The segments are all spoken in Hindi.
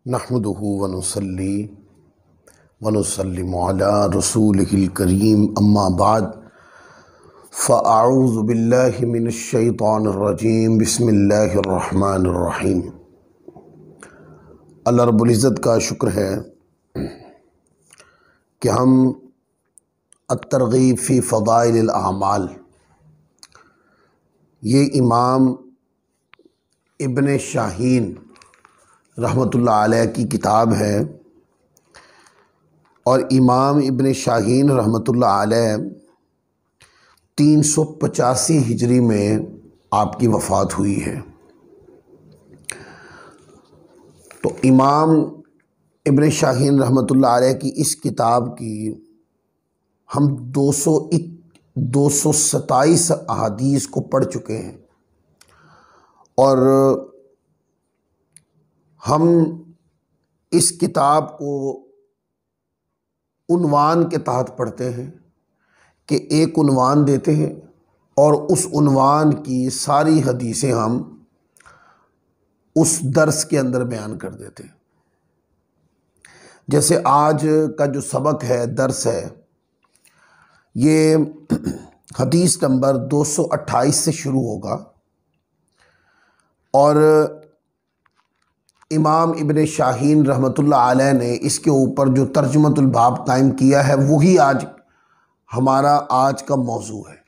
नहमदुहु व नुसल्ली व नुसल्लिमु अला रसूलिहिल करीम अम्मा बाद फ़अऊज़ु बिल्लाहि मिनश शैतानिर रजीम बिस्मिल्लाहिर रहमानिर रहीम। अल्लाह रब्बुल इज़्ज़त का शुक्र है कि हम अत-तरग़ीब फ़ी फ़दाइलिल आमाल, ये इमाम इब्न शाहीन रहमतुल्लाह अलैह की किताब है और इमाम इब्न शाहीन रहमतुल्लाह अलैह 385 हिजरी में आपकी वफ़ात हुई है। तो इमाम इब्न शाहीन रहमतुल्लाह अलैह की इस किताब की हम 227 अहादीस को पढ़ चुके हैं और हम इस किताब को उन्वान के तहत पढ़ते हैं कि एक उन्वान देते हैं और उस उन्वान की सारी हदीसें हम उस दर्स के अंदर बयान कर देते हैं। जैसे आज का जो सबक है, दर्स है, ये हदीस नंबर 228 से शुरू होगा और इमाम इब्न शाहीन रहमतुल्लाह अलैह ने इसके ऊपर जो तर्जुमतुल बाब कायम किया है वही आज हमारा आज का मौजू है।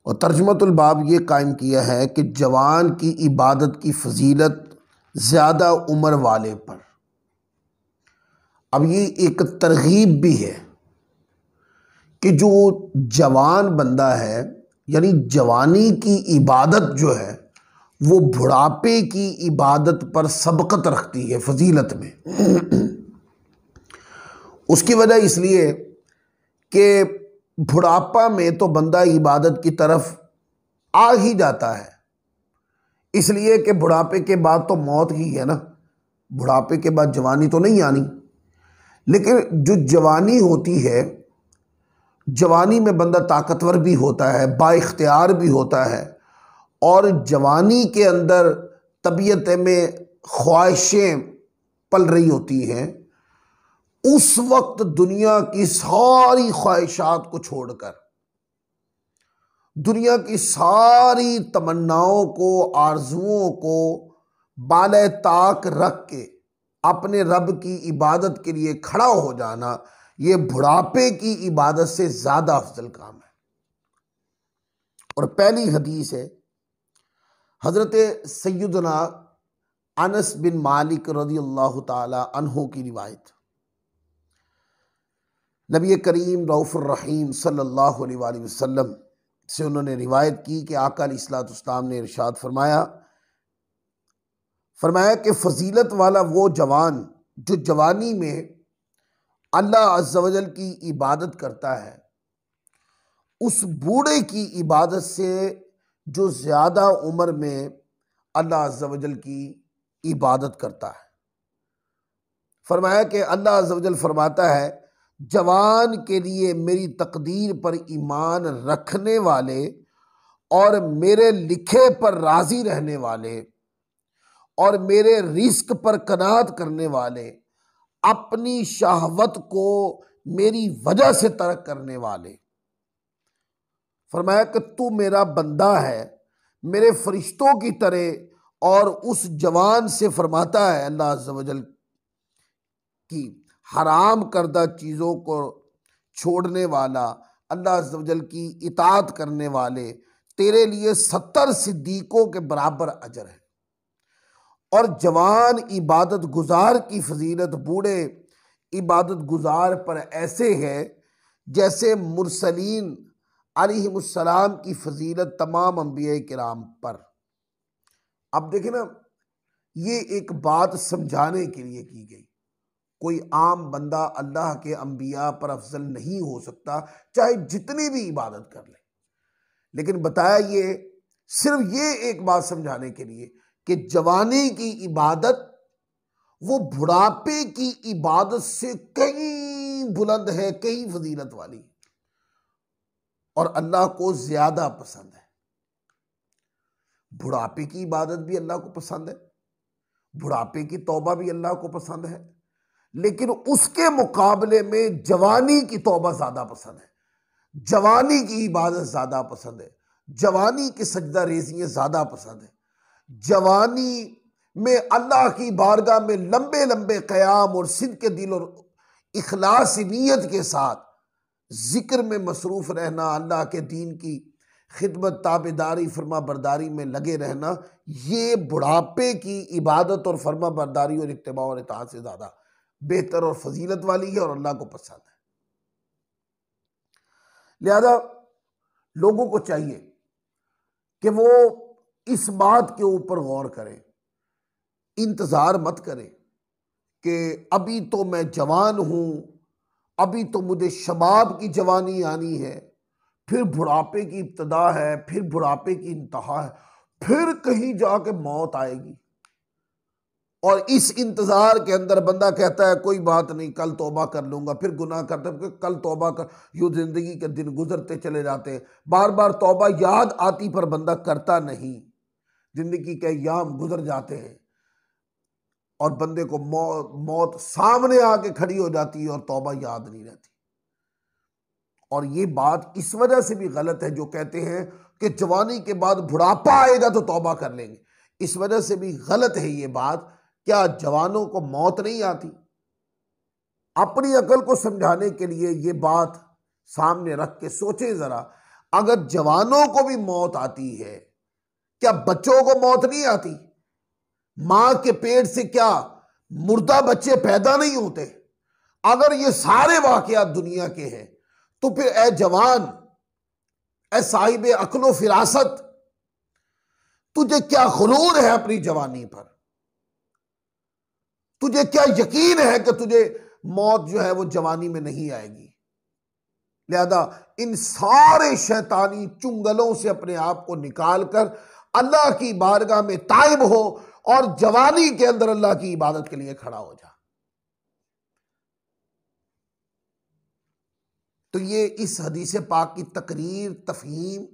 और तर्जुमतुल बाब ये कायम किया है कि जवान की इबादत की फजीलत ज़्यादा उम्र वाले पर। अब ये एक तरगीब भी है कि जो जवान बंदा है, यानी जवानी की इबादत जो है वो बुढ़ापे की इबादत पर सबकत रखती है फजीलत में। उसकी वजह इसलिए कि बुढ़ापा में तो बंदा इबादत की तरफ आ ही जाता है, इसलिए कि बुढ़ापे के बाद तो मौत ही है ना, बुढ़ापे के बाद जवानी तो नहीं आनी। लेकिन जो जवानी होती है, जवानी में बंदा ताकतवर भी होता है, बाइख्तियार भी होता है और जवानी के अंदर तबीयत में ख्वाहिशें पल रही होती हैं। उस वक्त दुनिया की सारी ख्वाहिशात को छोड़कर, दुनिया की सारी तमन्नाओं को, आरजुओं को बाले ताक रख के अपने रब की इबादत के लिए खड़ा हो जाना, ये बुढ़ापे की इबादत से ज़्यादा अफजल काम है। और पहली हदीस है हज़रत सैयदना अनस बिन मालिक रज़ियल्लाहु ताला अन्हु की रिवायत। नबी करीम रऊफ़ुर रहीम सल्लल्लाहु अलैहि वसल्लम से उन्होंने रिवायत की कि आका अलैहिस्सलाम ने इरशाद फरमाया कि फजीलत वाला वो जवान जो जवानी में अल्लाह अज़्ज़ा वजल की इबादत करता है, उस बूढ़े की इबादत से जो ज़्यादा उम्र में अल्लाह अज़्ज़ा वजल की इबादत करता है। फरमाया कि अल्लाह अज़्ज़ा वजल फरमाता है, जवान के लिए मेरी तकदीर पर ईमान रखने वाले और मेरे लिखे पर राज़ी रहने वाले और मेरे रिस्क पर कनात करने वाले, अपनी शहवत को मेरी वजह से तर्क करने वाले। फरमाया कि तू मेरा बंदा है, मेरे फरिश्तों की तरह। और उस जवान से फरमाता है अल्लाह अज़्ज़ा वजल की हराम करदा चीज़ों को छोड़ने वाला, अल्लाह अज़्ज़ा वजल की इताअत करने वाले, तेरे लिए 70 सिद्दीकों के बराबर अजर है। और जवान इबादत गुजार की फजीलत बूढ़े इबादत गुजार पर ऐसे है जैसे मुरसलीन अलैहिमुस्सलाम की फजीलत तमाम अंबिया किराम पर। अब देखें ना, ये एक बात समझाने के लिए की गई। कोई आम बंदा अल्लाह के अंबिया पर अफजल नहीं हो सकता, चाहे जितनी भी इबादत कर ले। लेकिन बताया ये सिर्फ ये एक बात समझाने के लिए कि जवानी की इबादत वो बुढ़ापे की इबादत से कहीं बुलंद है, कहीं फजीलत वाली और अल्लाह को ज्यादा पसंद है। बुढ़ापे की इबादत भी अल्लाह को पसंद है, बुढ़ापे की तौबा भी अल्लाह को पसंद है, लेकिन उसके मुकाबले में जवानी की तौबा ज्यादा पसंद है, जवानी की इबादत ज्यादा पसंद है, जवानी की सजदा रेजियां ज्यादा पसंद है। जवानी में अल्लाह की बारगाह में लंबे लंबे क़याम और सिद्क़ के दिल और इखलास नीयत के साथ जिक्र में मसरूफ रहना, अल्लाह के दीन की खिदमत, ताबेदारी, फरमा बरदारी में लगे रहना, ये बुढ़ापे की इबादत और फरमा बरदारी और इत्तिबा और इताअत से ज्यादा बेहतर और फजीलत वाली है और अल्लाह को पसंद है। लिहाजा लोगों को चाहिए कि वो इस बात के ऊपर गौर करें, इंतजार मत करें कि अभी तो मैं जवान हूं, अभी तो मुझे शबाब की जवानी आनी है, फिर बुढ़ापे की इब्तदा है, फिर बुढ़ापे की इंतहा है, फिर कहीं जाके मौत आएगी। और इस इंतजार के अंदर बंदा कहता है कोई बात नहीं, कल तौबा कर लूंगा, फिर गुनाह करता है, कल तौबा कर, यूं जिंदगी के दिन गुजरते चले जाते हैं। बार बार तौबा याद आती पर बंदा करता नहीं, जिंदगी के अय्याम गुजर जाते हैं और बंदे को मौत सामने आके खड़ी हो जाती है और तौबा याद नहीं रहती। और ये बात इस वजह से भी गलत है जो कहते हैं कि जवानी के बाद बुढ़ापा आएगा तो तौबा कर लेंगे, इस वजह से भी गलत है ये बात। क्या जवानों को मौत नहीं आती? अपनी अकल को समझाने के लिए ये बात सामने रख के सोचें जरा, अगर जवानों को भी मौत आती है, क्या बच्चों को मौत नहीं आती? मां के पेट से क्या मुर्दा बच्चे पैदा नहीं होते? अगर ये सारे वाकयात दुनिया के हैं तो फिर ए जवान, ए साहिब अक्लो फिरासत, तुझे क्या गुरूर है अपनी जवानी पर? तुझे क्या यकीन है कि तुझे मौत जो है वो जवानी में नहीं आएगी? लिहाजा इन सारे शैतानी चुंगलों से अपने आप को निकाल कर अल्लाह की बारगाह में ताइब हो और जवानी के अंदर अल्लाह की इबादत के लिए खड़ा हो जा। तो ये इस हदीस पाक की तकरीर, तफहीम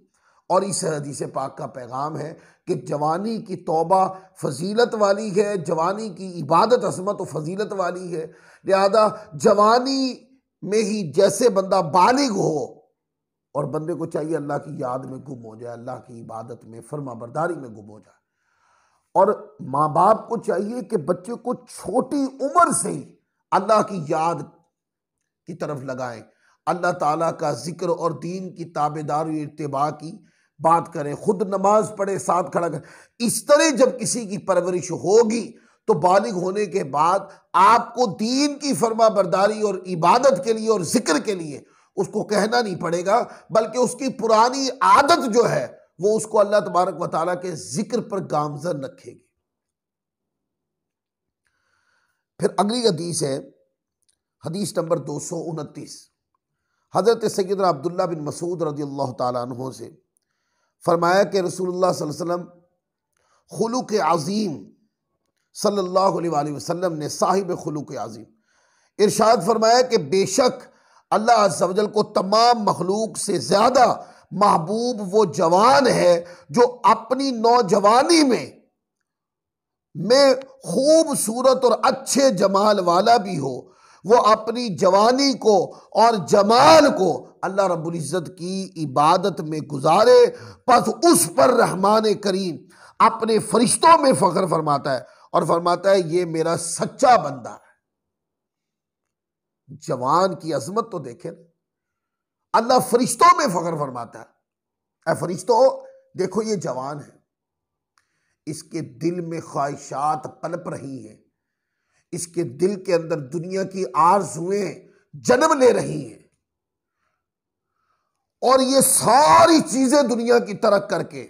और इस हदीस पाक का पैगाम है कि जवानी की तौबा फजीलत वाली है, जवानी की इबादत अज़मत और फजीलत वाली है। लिहाजा जवानी में ही जैसे बंदा बालिग हो और बंदे को चाहिए अल्लाह की याद में गुम हो जाए, अल्लाह की इबादत में, फरमा बरदारी में गुम हो जाए। और माँ बाप को चाहिए कि बच्चे को छोटी उम्र से ही अल्लाह की याद की तरफ लगाएं, अल्लाह ताला का जिक्र और दीन की ताबेदारी इत्तिबा की बात करें, खुद नमाज पढ़े, साथ खड़ा करें। इस तरह जब किसी की परवरिश होगी तो बालिग होने के बाद आपको दीन की फरमा बरदारी और इबादत के लिए और जिक्र के लिए उसको कहना नहीं पड़ेगा, बल्कि उसकी पुरानी आदत जो है वो उसको अल्लाह तबारक व तआला के जिक्र पर गामजन रखेगी। फिर अगली हदीस है, हदीस नंबर 229। हजरत सैयदना अब्दुल्ला बिन मसूद रज़ियल्लाहु ताला अन्हु से फरमाया कि रसूलुल्लाह सल्लल्लाहु अलैहि वसल्लम खुलुक अज़ीम सल्लल्लाहु अलैहि वसल्लम ने साहिब खुलुक अज़ीम इरशाद फरमाया कि बेशक अल्लाह अज़्ज़ा वजल को तमाम मखलूक से ज़्यादा महबूब वो जवान है जो अपनी नौजवानी में खूबसूरत और अच्छे जमाल वाला भी हो, वो अपनी जवानी को और जमाल को अल्लाह रब्बुल इज़्ज़त की इबादत में गुजारे। बस उस पर रहमान करीम अपने फरिश्तों में फख्र फरमाता है और फरमाता है ये मेरा सच्चा बंदा है। जवान की अजमत तो देखे, अल्लाह फरिश्तों में फख्र फरमाता है, फरिश्तों देखो ये जवान है, इसके दिल में ख्वाहिशात पनप रही हैं, इसके दिल के अंदर दुनिया की आरज़ुएं जन्म ले रही हैं, और ये सारी चीजें दुनिया की तरक करके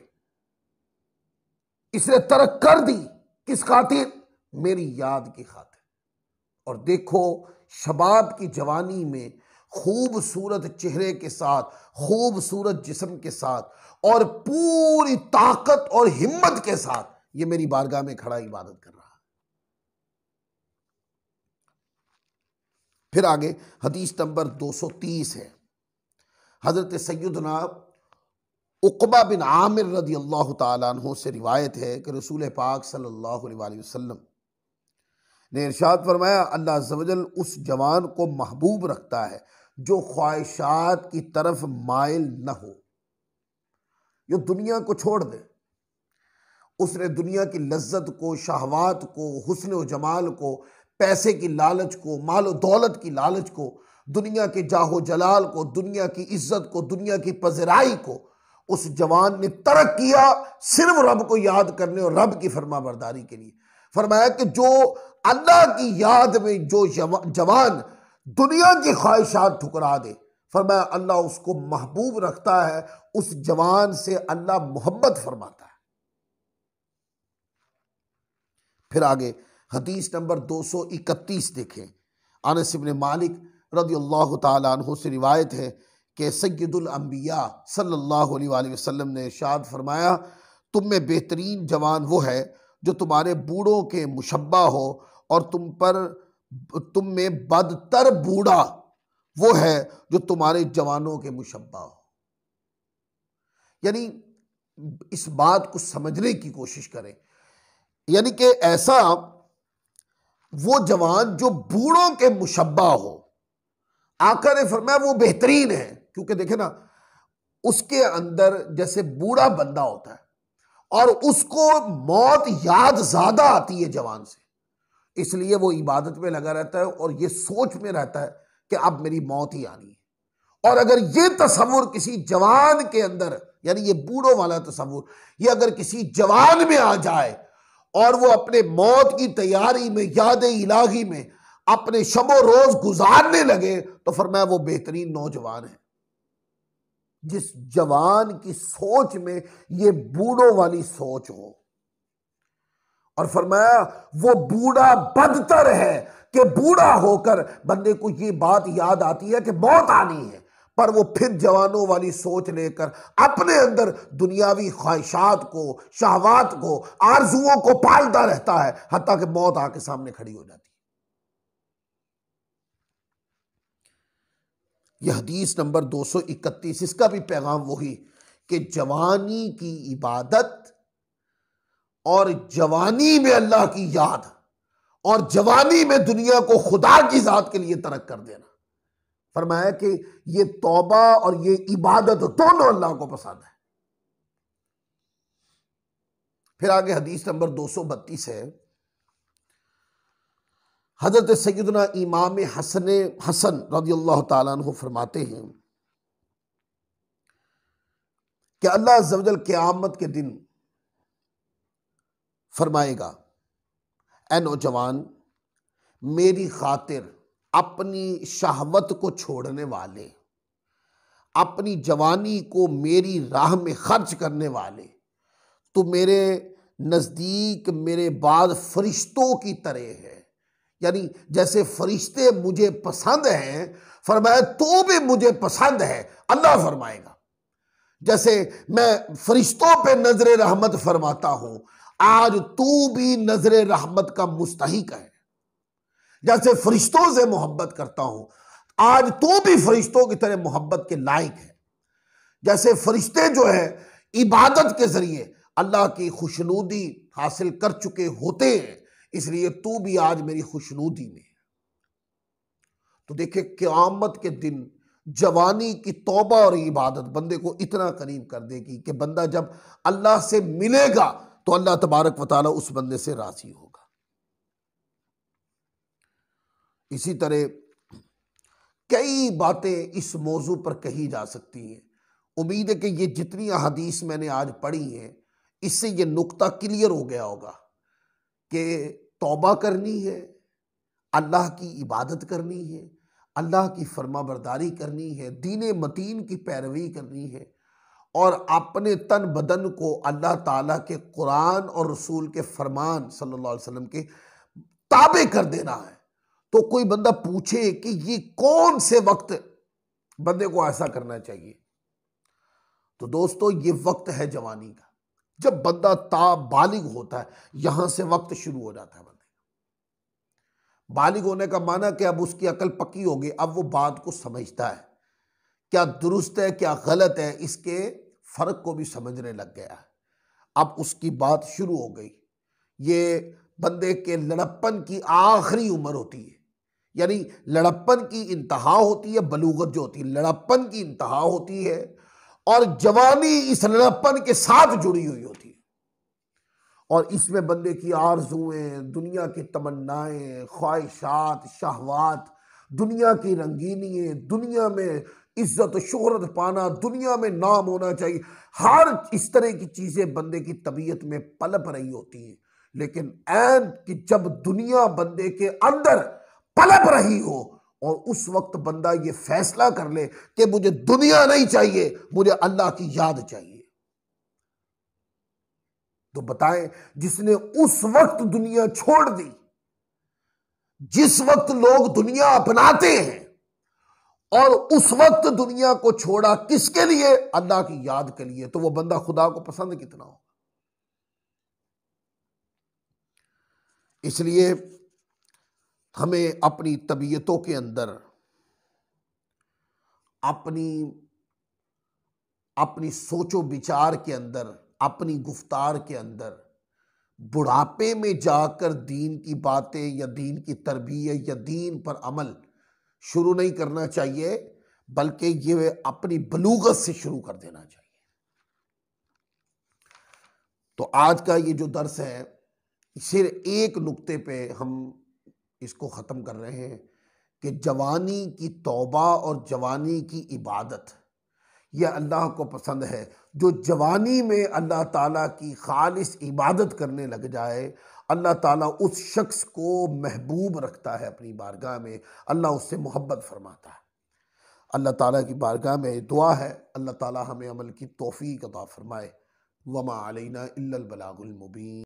इसने तरक कर दी किस खातिर? मेरी याद की खातिर। और देखो शबाब की जवानी में खूबसूरत चेहरे के साथ, खूबसूरत जिस्म के साथ और पूरी ताकत और हिम्मत के साथ ये मेरी बारगाह में खड़ा इबादत कर रहा है। फिर आगे हदीस नंबर 230 है, हजरत सैयदना उक़बा बिन आमिर रज़ियल्लाहु ताला अन्हु से रिवायत है कि रसूल पाक सल्लल्लाहु अलैहि वसल्लम ने इरशाद फरमाया, अल्लाह अज़्ज़ व जल उस जवान को महबूब रखता है जो ख्वाहिशात की तरफ माइल न हो। ये दुनिया को छोड़ दे, उसने दुनिया की लज्जत को, शहवात को, हुस्न व जमाल को, पैसे की लालच को, माल व दौलत की लालच को, दुनिया के जाहो जलाल को, दुनिया की इज्जत को, दुनिया की पजराई को उस जवान ने तर्क किया सिर्फ रब को याद करने और रब की फरमा बरदारी के लिए। फरमाया कि जो अल्लाह की याद में जो जवान दुनिया की ख्वाहिशात ठुकरा दे, फरमाया अल्लाह उसको महबूब रखता है, उस जवान से अल्लाह मोहब्बत फरमाता है। फिर आगे हदीस नंबर 231 देखें। अनस इब्न मालिक रदियल्लाहु ताला अन्हु से रिवायत है कि सय्यदुल अंबिया सल्लल्लाहु अलैहि वसल्लम ने इरशाद फरमाया, तुम में बेहतरीन जवान वो है जो तुम्हारे बूढ़ों के मुशब्बा हो, और तुम में बदतर बूढ़ा वो है जो तुम्हारे जवानों के मुशब्बा हो। यानी इस बात को समझने की कोशिश करें, यानी कि ऐसा वो जवान जो बूढ़ों के मुशब्बा हो, आका ने फरमाया वो बेहतरीन है। क्योंकि देखे ना, उसके अंदर जैसे बूढ़ा बंदा होता है और उसको मौत याद ज्यादा आती है जवान से, इसलिए वो इबादत में लगा रहता है और ये सोच में रहता है कि अब मेरी मौत ही आनी है। और अगर ये तसव्वुर किसी जवान के अंदर, यानी ये बूढ़ों वाला तसव्वुर, ये अगर किसी जवान में आ जाए और वो अपने मौत की तैयारी में, याद इलाही में अपने शबो रोज गुजारने लगे, तो फरमाया वो बेहतरीन नौजवान है जिस जवान की सोच में ये बूढ़ों वाली सोच हो। और फरमाया वो बूढ़ा बदतर है कि बूढ़ा होकर बंदे को ये बात याद आती है कि मौत आनी है, पर वो फिर जवानों वाली सोच लेकर अपने अंदर दुनियावी ख्वाहिशात को, शहवात को, आरजुओं को पालता रहता है, हत्ता कि मौत आके सामने खड़ी हो जाती है। यह हदीस नंबर 231, इसका भी पैगाम वही कि जवानी की इबादत और जवानी में अल्लाह की याद और जवानी में दुनिया को खुदा की जात के लिए तर्क कर देना। फरमाया कि ये तौबा और ये इबादत दोनों अल्लाह को पसंद है। फिर आगे हदीस नंबर 232 है। हजरत सैयदना इमाम हसन रदियल्लाहु ताला अन्हु फरमाते हैं कि अल्लाह अज़्ज़ व जल क़यामत के दिन फरमाएगा, ऐ नौजवान, मेरी खातिर अपनी शहवत को छोड़ने वाले, अपनी जवानी को मेरी राह में खर्च करने वाले, तो मेरे नज़दीक मेरे बाद फरिश्तों की तरह है। यानी जैसे फरिश्ते मुझे पसंद हैं, फरमाया तो भी मुझे पसंद है। अल्लाह फरमाएगा जैसे मैं फरिश्तों पे नजर रहमत फरमाता हूं, आज तू भी नजर रहमत का मुस्तहिक है। जैसे फरिश्तों से मोहब्बत करता हूं, आज तू भी फरिश्तों की तरह मोहब्बत के लायक है। जैसे फरिश्ते जो है इबादत के जरिए अल्लाह की खुशनूदी हासिल कर चुके होते हैं, इसलिए तू भी आज मेरी खुशनूदी में। तो देखे क़यामत के दिन जवानी की तौबा और इबादत बंदे को इतना करीब कर देगी कि बंदा जब अल्लाह से मिलेगा तो अल्लाह तबारक व तआला उस बंदे से राजी होगा। इसी तरह कई बातें इस मौजू पर कही जा सकती हैं। उम्मीद है कि ये जितनी अहादीस मैंने आज पढ़ी हैं, इससे ये नुक्ता क्लियर हो गया होगा कि तौबा करनी है, अल्लाह की इबादत करनी है, अल्लाह की फरमा बरदारी करनी है, दीन मतीन की पैरवी करनी है, और अपने तन बदन को अल्लाह ताला के कुरान और रसूल के फरमान सल्लल्लाहु अलैहि वसल्लम के ताबे कर देना है। तो कोई बंदा पूछे कि ये कौन से वक्त बंदे को ऐसा करना चाहिए, तो दोस्तों ये वक्त है जवानी का। जब बंदा बालिग होता है, यहां से वक्त शुरू हो जाता है। बंदे बालिग होने का माना कि अब उसकी अकल पक्की हो गई, अब वो बात को समझता है, क्या दुरुस्त है क्या गलत है, इसके फर्क को भी समझने लग गया है। अब उसकी बात शुरू हो गई, ये बंदे के लड़प्पन की आखिरी उम्र होती है, यानी लड़प्पन की इंतहा होती है, बलूगत जो होती है लड़प्पन की इंतहा होती है, और जवानी इस लड़प्पन के साथ जुड़ी हुई होती है। और इसमें बंदे की आरजुएं, दुनिया की तमन्नाएं, ख्वाहिशात, शहवात, दुनिया की रंगीनियां, दुनिया में इज्जत शोहरत पाना, दुनिया में नाम होना चाहिए, हर इस तरह की चीजें बंदे की तबीयत में पलप रही होती हैं। लेकिन ऐन कि जब दुनिया बंदे के अंदर पलप रही हो और उस वक्त बंदा ये फैसला कर ले कि मुझे दुनिया नहीं चाहिए, मुझे अल्लाह की याद चाहिए, तो बताएं जिसने उस वक्त दुनिया छोड़ दी, जिस वक्त लोग दुनिया अपनाते हैं, और उस वक्त दुनिया को छोड़ा किसके लिए? अल्लाह की याद के लिए, तो वो बंदा खुदा को पसंद कितना हो। इसलिए हमें अपनी तबीयतों के अंदर, अपनी अपनी सोचो विचार के अंदर, अपनी गुफ्तार के अंदर बुढ़ापे में जाकर दीन की बातें या दीन की तरबियत या दीन पर अमल शुरू नहीं करना चाहिए, बल्कि ये अपनी बलूगत से शुरू कर देना चाहिए। तो आज का ये जो दर्स है, सिर्फ एक नुक्ते पे हम इसको ख़त्म कर रहे हैं कि जवानी की तौबा और जवानी की इबादत यह अल्लाह को पसंद है। जो जवानी में अल्लाह ताला की खालिस इबादत करने लग जाए, अल्लाह ताला उस शख्स को महबूब रखता है अपनी बारगाह में, अल्लाह उससे मोहब्बत फरमाता है। अल्लाह ताला की बारगाह में दुआ है, अल्लाह ताला हमें अमल की तौफीक अता फरमाए। वमा अलैना इल्लल बलागुल मुबीन।